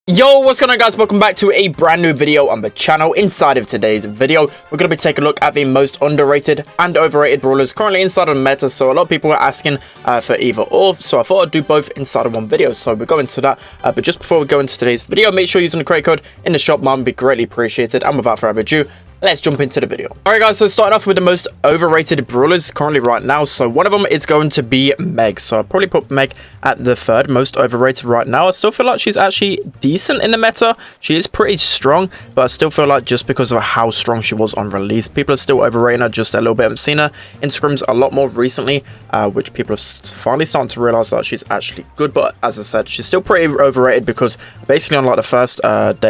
Yo, what's going on, guys? Welcome back to a brand new video on the channel. Inside of today's video, we're going to be taking a look at the most underrated and overrated brawlers currently inside of the meta. So a lot of people are asking for either or, so I thought I'd do both inside of one video. So we'll go into that, but just before we go into today's video, make sure you're using the create code in the shop, man, would be greatly appreciated. And without further ado, let's jump into the video. Alright guys, so starting off with the most overrated brawlers currently right now. So one of them is going to be Meg. So I'll probably put Meg at the third most overrated right now. I still feel like she's actually decent in the meta. She is pretty strong, but I still feel like just because of how strong she was on release, people are still overrating her just a little bit. I've seen her in scrims a lot more recently, which people are finally starting to realize that she's actually good. But as I said, she's still pretty overrated because basically on like the first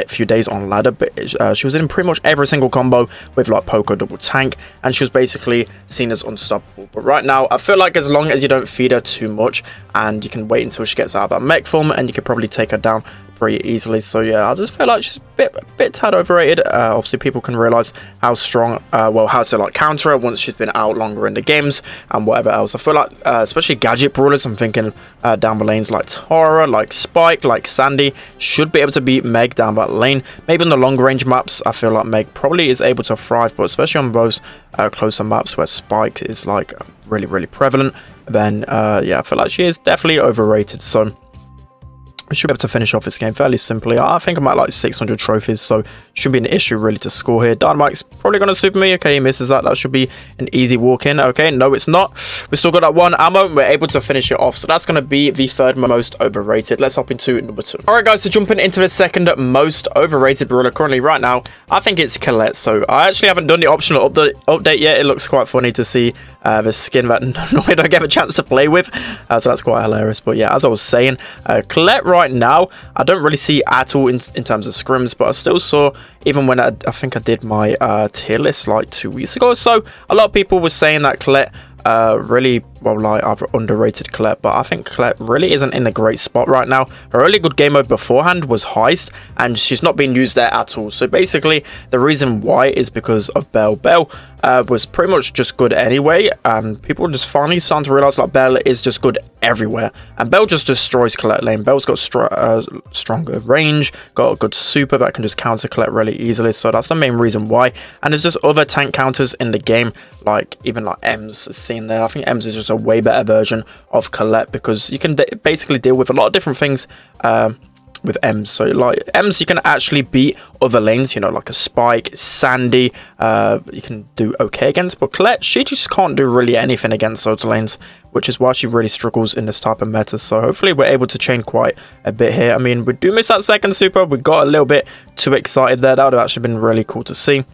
few days on ladder, but she was in pretty much every single combo with like Poco double tank, and she was basically seen as unstoppable. But right now I feel like as long as you don't feed her too much and you can wait until she gets out of that mech form, and you could probably take her down pretty easily. So yeah, I just feel like she's a bit tad overrated. Obviously people can realize how strong, well, how to like counter her once she's been out longer in the games and whatever else. I feel like especially gadget brawlers, I'm thinking down the lanes like Tara, like Spike, like Sandy, should be able to beat Meg down that lane. Maybe on the long range maps I feel like Meg probably is able to thrive, but especially on those closer maps where Spike is like really prevalent, then yeah, I feel like she is definitely overrated. So we should be able to finish off this game fairly simply. I think I'm at like 600 trophies, so shouldn't be an issue really to score here. Dynamite's probably going to super me. Okay, he misses that. That should be an easy walk in. Okay, no, it's not. We still got that one ammo, and we're able to finish it off. So that's going to be the third most overrated. Let's hop into number two. All right, guys, so jumping into the second most overrated brawler currently right now, I think it's Colette. So I actually haven't done the optional update yet. It looks quite funny to see the skin that normally don't get a chance to play with. So that's quite hilarious. But yeah, as I was saying, Colette right now, I don't really see at all in terms of scrims, but I still saw, even when I think I did my tier list like 2 weeks ago or so, a lot of people were saying that Colette really, well, like, I've underrated Colette, but I think Colette really isn't in a great spot right now. Her only good game mode beforehand was Heist, and she's not being used there at all. So basically the reason why is because of Belle. Belle was pretty much just good anyway, and people just finally starting to realize like Belle is just good everywhere, and Belle just destroys Colette lane. Belle's got stronger range, got a good super that can just counter Colette really easily, so that's the main reason why. And there's just other tank counters in the game, like even like Ems is seen there. I think Ems is just a way better version of Colette because you can basically deal with a lot of different things with Ems. So like Ems, you can actually beat other lanes, you know, like a Spike, Sandy, you can do okay against. But Colette, she just can't do really anything against those lanes, which is why she really struggles in this type of meta. So hopefully we're able to chain quite a bit here. I mean, we do miss that second super. We got a little bit too excited there. That would have actually been really cool to see.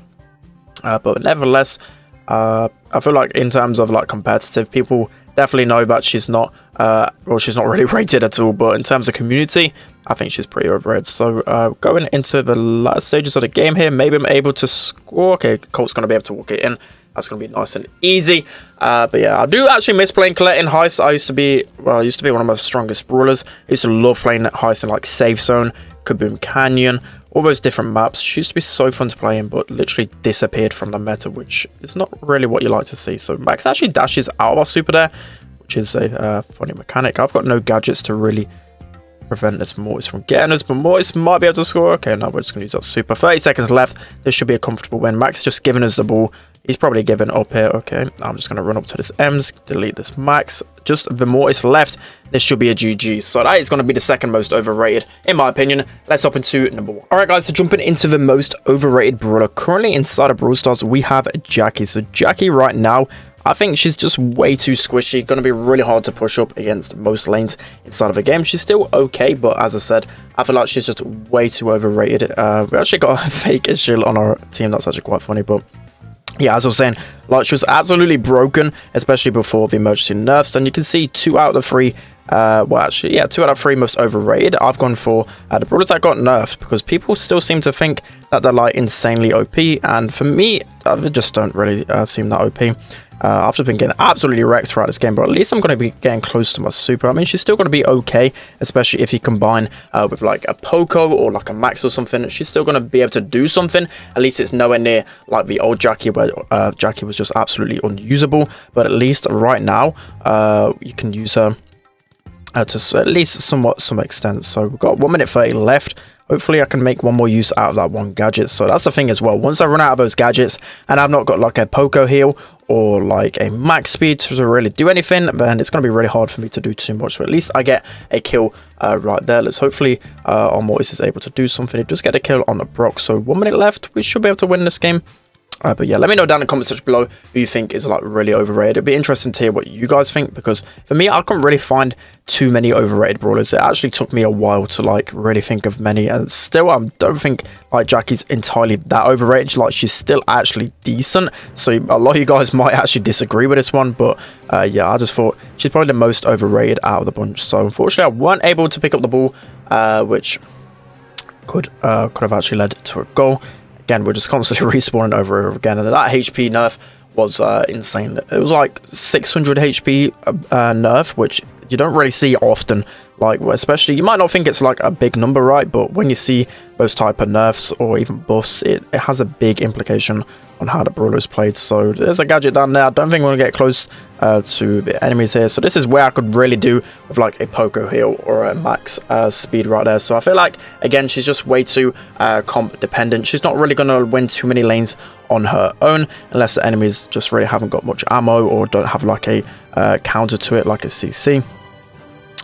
But nevertheless, I feel like in terms of like competitive, people definitely know that she's not well, she's not really rated at all, but in terms of community, I think she's pretty overrated. So going into the last stages of the game here, maybe I'm able to score. Okay, Colt's going to be able to walk it in. That's going to be nice and easy. But yeah, I do actually miss playing Colette in Heist. I used to be one of my strongest brawlers. I used to love playing Heist in like Safe Zone, Kaboom Canyon, all those different maps. She used to be so fun to play in, but literally disappeared from the meta, which is not really what you like to see. So Max actually dashes out of our super there, which is a funny mechanic. I've got no gadgets to really prevent this Mortis from getting us, but Mortis might be able to score. Okay, now we're just going to use our super. 30 seconds left. This should be a comfortable win. Max just giving us the ball. He's probably giving up here. Okay, I'm just going to run up to this Ems, delete this Max. Just the Mortis left. This should be a GG. So that is going to be the second most overrated, in my opinion. Let's hop into number one. Alright guys, so jumping into the most overrated brawler. Currently inside of Brawl Stars, we have Jacky. So Jacky right now, I think she's just way too squishy. Going to be really hard to push up against most lanes inside of a game. She's still okay, but as I said, I feel like she's just way too overrated. We actually got a fake issue on our team. That's actually quite funny, but yeah, as I was saying, like she was absolutely broken, especially before the emergency nerfs. And you can see 2 out of the 3, well, actually, yeah, 2 out of 3 most overrated. I've gone for the brawlers that got nerfed because people still seem to think that they're like insanely OP, and for me, they just don't really seem that OP. I've just been getting absolutely wrecked throughout this game, but at least I'm going to be getting close to my super. I mean, she's still going to be okay, especially if you combine with like a Poco or like a Max or something. She's still going to be able to do something. At least it's nowhere near like the old Jacky, where Jacky was just absolutely unusable. But at least right now, you can use her at least somewhat some extent. So we've got 1 minute 30 left. Hopefully I can make one more use out of that one gadget. So that's the thing as well. Once I run out of those gadgets and I've not got like a poco heal or like a max speed to really do anything, then it's going to be really hard for me to do too much. So at least I get a kill right there. Let's hopefully our Mortis is able to do something. It does get a kill on the Brock. So 1 minute left. We should be able to win this game. But yeah, let me know down in the comment section below who you think is like really overrated. It'd be interesting to hear what you guys think, because for me, I couldn't really find too many overrated brawlers. It actually took me a while to like really think of many, and still I don't think like Jacky's entirely that overrated. Like, she's still actually decent. So a lot of you guys might actually disagree with this one, but yeah, I just thought she's probably the most overrated out of the bunch. So unfortunately, I weren't able to pick up the ball, which could have actually led to a goal. Again, we're just constantly respawning over and over again, and that HP nerf was insane. It was like 600 HP nerf, which you don't really see often. Like, especially, you might not think it's like a big number, right? But when you see those type of nerfs or even buffs, it has a big implication on how the brawler is played. So there's a gadget down there. I don't think we're gonna get close to the enemies here. So this is where I could really do with like a poco heal or a max speed right there. So I feel like, again, she's just way too comp dependent. She's not really gonna win too many lanes on her own unless the enemies just really haven't got much ammo or don't have like a counter to it, like a CC.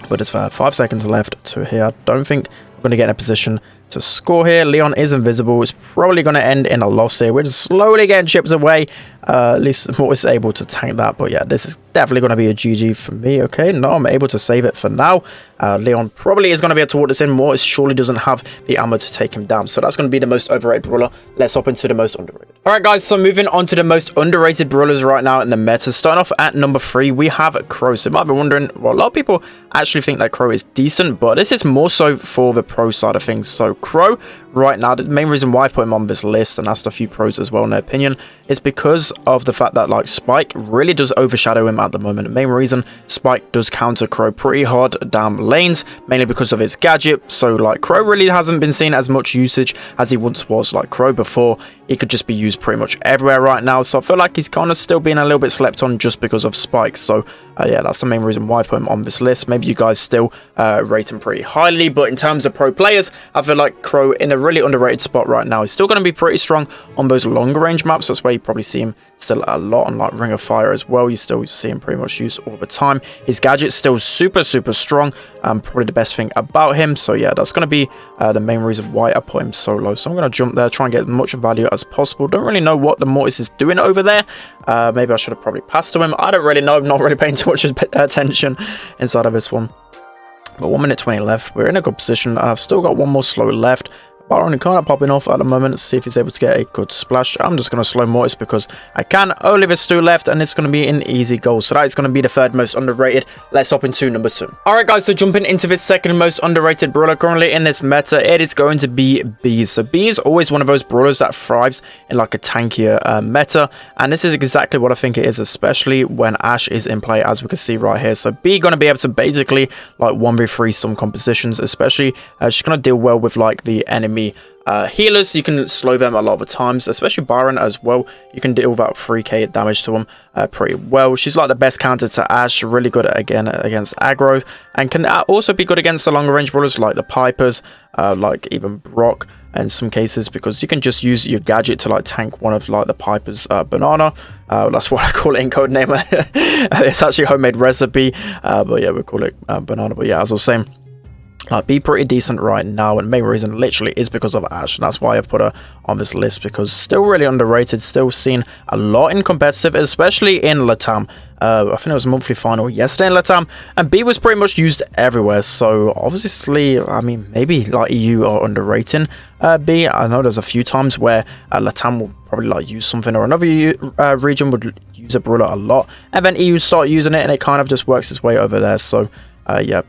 But it's 5 seconds left to here. I don't think we're going to get in a position to score here. Leon is invisible. It's probably going to end in a loss here. We're just slowly getting chips away. At least Mortis is able to tank that. But yeah, this is definitely going to be a GG for me. Okay, no, I'm able to save it for now. Leon probably is going to be able to walk this in. Mortis surely doesn't have the ammo to take him down. So that's going to be the most overrated brawler. Let's hop into the most underrated. Alright guys, so moving on to the most underrated brawlers right now in the meta. Starting off at number 3, we have Crow. So you might be wondering, well, a lot of people actually think that Crow is decent, but this is more so for the pro side of things. So Crow, right now, the main reason why I put him on this list, and asked a few pros as well in their opinion, is because of the fact that like Spike really does overshadow him at the moment. The main reason, Spike does counter Crow pretty hard down lanes, mainly because of his gadget. So like Crow really hasn't been seen as much usage as he once was. Like Crow before, he could just be used pretty much everywhere right now. So I feel like he's kind of still being a little bit slept on just because of Spike. So yeah, that's the main reason why I put him on this list. Maybe you guys still rate him pretty highly, but in terms of pro players, I feel like Crow in a really underrated spot right now. He's still going to be pretty strong on those longer range maps. That's where you probably see him still a lot on like Ring of Fire as well. You still see him pretty much used all the time. His gadget's still super strong. Probably the best thing about him. So yeah, that's going to be the main reason why I put him so low. So I'm going to jump there, try and get as much value as possible. Don't really know what the Mortis is doing over there. Maybe I should have probably passed to him. I don't really know. I'm not really paying too much attention inside of this one. But 1 minute 20 left. We're in a good position. I've still got one more slow left. Baron kind of popping off at the moment. Let's see if he's able to get a good splash. I'm just going to slow Mortis because I can. Only there's 2 left, and it's going to be an easy goal. So that is going to be the third most underrated. Let's hop into number 2. Alright guys, so jumping into this second most underrated brawler currently in this meta, it is going to be Bee. So Bee is always one of those brawlers that thrives in like a tankier meta, and this is exactly what I think it is, especially when Ashe is in play, as we can see right here. So Bee going to be able to basically like 1v3 some compositions, especially she's going to deal well with like the enemy healers. You can slow them a lot of the times, especially Byron as well. You can deal about 3k damage to them pretty well. She's like the best counter to Ashe, really good again against aggro, and can also be good against the longer range brawlers like the Pipers, like even Brock in some cases, because you can just use your gadget to like tank one of like the Piper's banana. That's what I call it in code name. It's actually a homemade recipe, but yeah, we call it banana. But yeah, as I was saying, be pretty decent right now, and the main reason literally is because of Ashe, and that's why I've put her on this list, because still really underrated, still seen a lot in competitive, especially in Latam. I think it was a monthly final yesterday in Latam, and B was pretty much used everywhere. So obviously, I mean, maybe like EU are underrating B. I know there's a few times where Latam will probably like use something, or another region would use a brawler a lot, and then EU start using it, and it kind of just works its way over there. So yeah,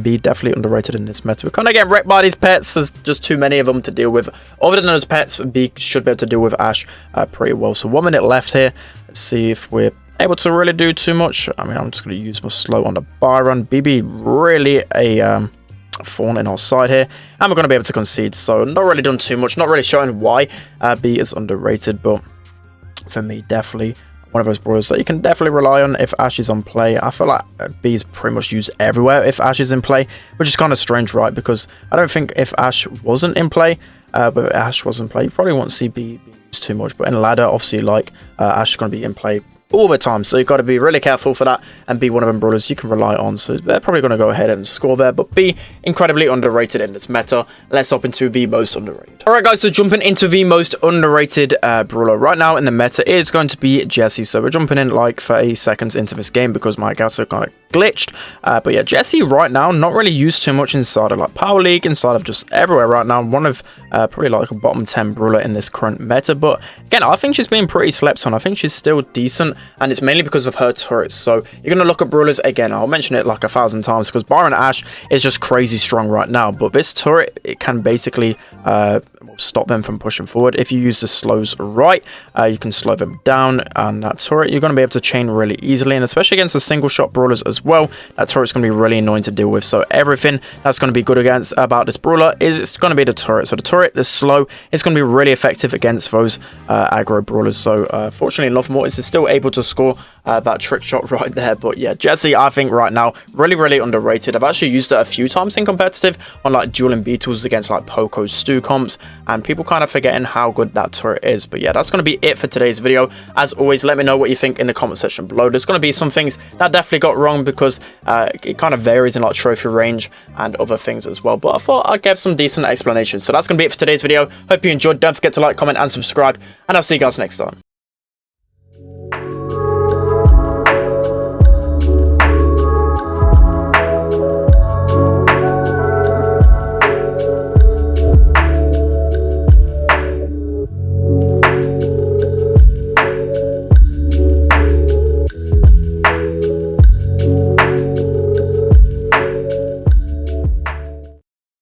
B definitely underrated in this meta. We're kind of getting wrecked by these pets. There's just too many of them to deal with. Other than those pets, B should be able to deal with Ashe pretty well. So 1 minute left here. Let's see if we're able to really do too much. I mean, I'm just going to use my slow on the Byron. BB really a thorn in our side here, and we're going to be able to concede. So not really done too much. Not really showing why B is underrated, but for me, definitely one of those brawlers that you can definitely rely on if Ash is on play. I feel like B is pretty much used everywhere if Ash is in play, which is kind of strange, right? Because I don't think if Ash wasn't in play, but if Ash was in play, you probably won't see B used too much. But in ladder, obviously, like Ash is going to be in play all the time, so you've got to be really careful for that and be one of them brawlers you can rely on. So they're probably going to go ahead and score there, but be incredibly underrated in this meta. Let's hop into the most underrated. All right, guys, so jumping into the most underrated brawler right now in the meta is going to be Jessie. So we're jumping in like 30 seconds into this game because my accounts are kind of glitched, but yeah, Jessie right now not really used too much inside of like Power League, inside of just everywhere right now. One of probably like a bottom 10 brawler in this current meta, but again, I think she's being pretty slept on. I think she's still decent, and it's mainly because of her turrets. So you're going to look at brawlers again, I'll mention it like 1,000 times because Byron Ash is just crazy strong right now, but this turret, it can basically stop them from pushing forward. If you use the slows right, you can slow them down, and that turret you're going to be able to chain really easily, and especially against the single shot brawlers as well, that turret's going to be really annoying to deal with. So everything that's going to be good against about this brawler is it's going to be the turret. So the turret, the slow, is going to be really effective against those aggro brawlers. So fortunately enough, Mortis is still able to score that trick shot right there. But yeah, Jessie, I think right now really underrated. I've actually used it a few times in competitive on like dueling beetles against like Poco Stu comps, and people kind of forgetting how good that turret is. But yeah, that's going to be it for today's video. As always, let me know what you think in the comment section below. There's going to be some things that definitely got wrong because it kind of varies in like trophy range and other things as well, but I thought I'd give some decent explanations. So that's going to be it for today's video. Hope you enjoyed. Don't forget to like, comment and subscribe, and I'll see you guys next time.